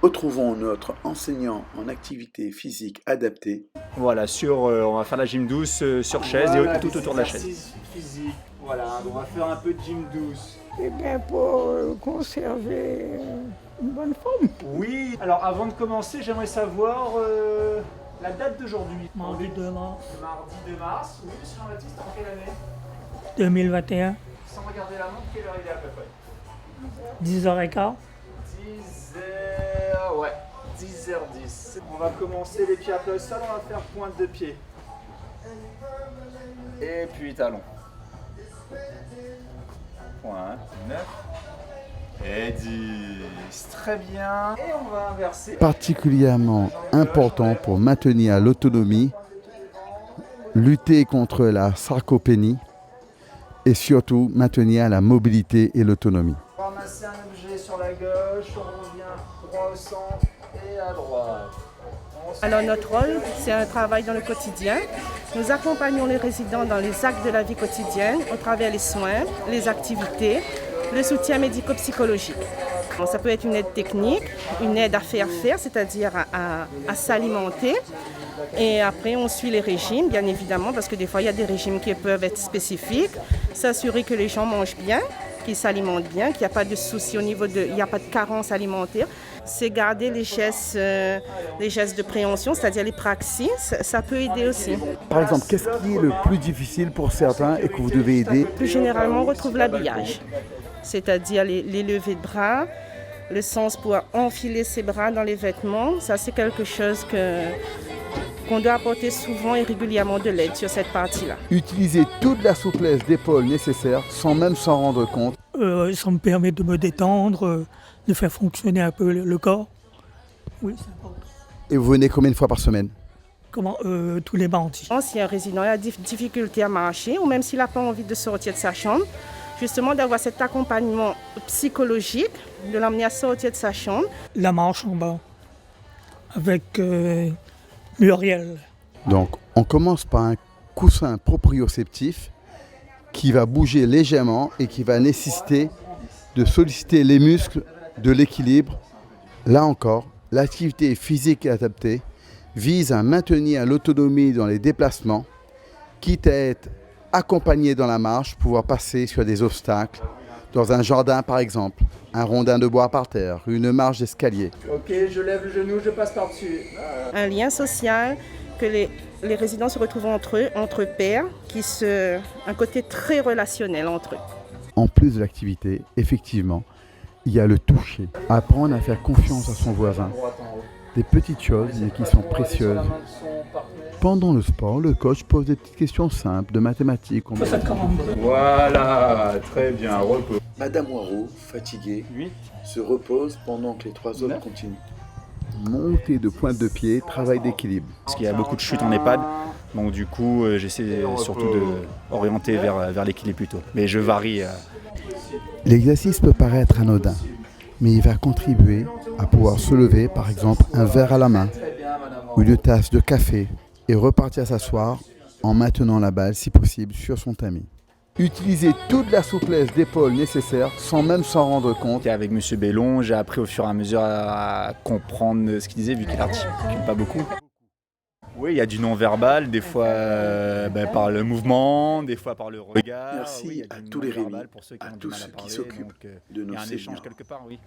Retrouvons notre enseignant en activité physique adaptée. Voilà, on va faire la gym douce sur chaise Voilà, et tout autour de la chaise. Physique. Voilà, on va faire un peu de gym douce. Eh bien, pour conserver une bonne forme. Oui. Alors, avant de commencer, j'aimerais savoir la date d'aujourd'hui. Mardi 2 mars Mardi 2 mars. Oui, monsieur Jean-Baptiste, en quelle année 2021, Sans regarder la montre, quelle heure il est à peu près 10h15. 10h... Ouais, 10h10. On va commencer les pieds à plat au sol, on va faire pointe de pied. Et puis talon. Pointe, 9 et 10. Très bien. Et on va inverser. Particulièrement important pour maintenir l'autonomie, lutter contre la sarcopénie et surtout maintenir la mobilité et l'autonomie. On va ramasser un objet sur la gauche, on revient droit au centre et à droite. Alors notre rôle, c'est un travail dans le quotidien. Nous accompagnons les résidents dans les actes de la vie quotidienne au travers les soins, les activités, le soutien médico-psychologique. Bon, ça peut être une aide technique, une aide à faire, c'est-à-dire à s'alimenter. Et après, on suit les régimes, bien évidemment, parce que des fois, il y a des régimes qui peuvent être spécifiques. S'assurer que les gens mangent bien, qu'ils s'alimentent bien, qu'il n'y a pas de soucis il n'y a pas de carence alimentaire. C'est garder les gestes de préhension, c'est-à-dire les praxis, ça peut aider aussi. Par exemple, qu'est-ce qui est le plus difficile pour certains et que vous devez aider? Plus généralement, on retrouve l'habillage, c'est-à-dire les levées de bras, le sens pour enfiler ses bras dans les vêtements. Ça, c'est quelque chose qu'on doit apporter souvent et régulièrement de l'aide sur cette partie-là. Utiliser toute la souplesse d'épaule nécessaire sans même s'en rendre compte. Ça me permet de me détendre, de faire fonctionner un peu le corps. Oui, c'est important. Et vous venez combien de fois par semaine? Tous les mardis. Si un résident a des difficultés à marcher ou même s'il n'a pas envie de sortir de sa chambre, justement d'avoir cet accompagnement psychologique, de l'emmener à sortir de sa chambre. La marche en bas avec Muriel. Donc, on commence par un coussin proprioceptif qui va bouger légèrement et qui va nécessiter de solliciter les muscles de l'équilibre. Là encore, l'activité physique adaptée vise à maintenir l'autonomie dans les déplacements, quitte à être accompagné dans la marche, pouvoir passer sur des obstacles, dans un jardin par exemple, un rondin de bois par terre, une marche d'escalier. Ok, je lève le genou, je passe par-dessus. Un lien social, que les résidents se retrouvent entre eux, entre pairs, un côté très relationnel entre eux. En plus de l'activité, effectivement, il y a le toucher. Apprendre à faire confiance à son voisin. Des petites choses, mais qui sont précieuses. Pendant le sport, le coach pose des petites questions simples de mathématiques. Voilà, très bien, repos. Madame Waro, fatiguée, se repose pendant que les trois autres continuent. Montée de pointe de pied, travail d'équilibre. Parce qu'il y a beaucoup de chutes en EHPAD, donc du coup j'essaie surtout d'orienter vers l'équilibre plutôt. Mais je varie. L'exercice peut paraître anodin, mais il va contribuer à pouvoir se lever, par exemple un verre à la main ou une tasse de café et repartir s'asseoir en maintenant la balle, si possible, sur son tamis. Utiliser toute la souplesse d'épaule nécessaire sans même s'en rendre compte. Avec M. Bellon, j'ai appris au fur et à mesure à comprendre ce qu'il disait, vu qu'il n'articule pas beaucoup. Oui, il y a du non-verbal, des fois par le mouvement, des fois par le regard. Merci à tous les Rémi, à tous ceux qui s'occupent de nos il y a un seniors. échange quelque part, oui.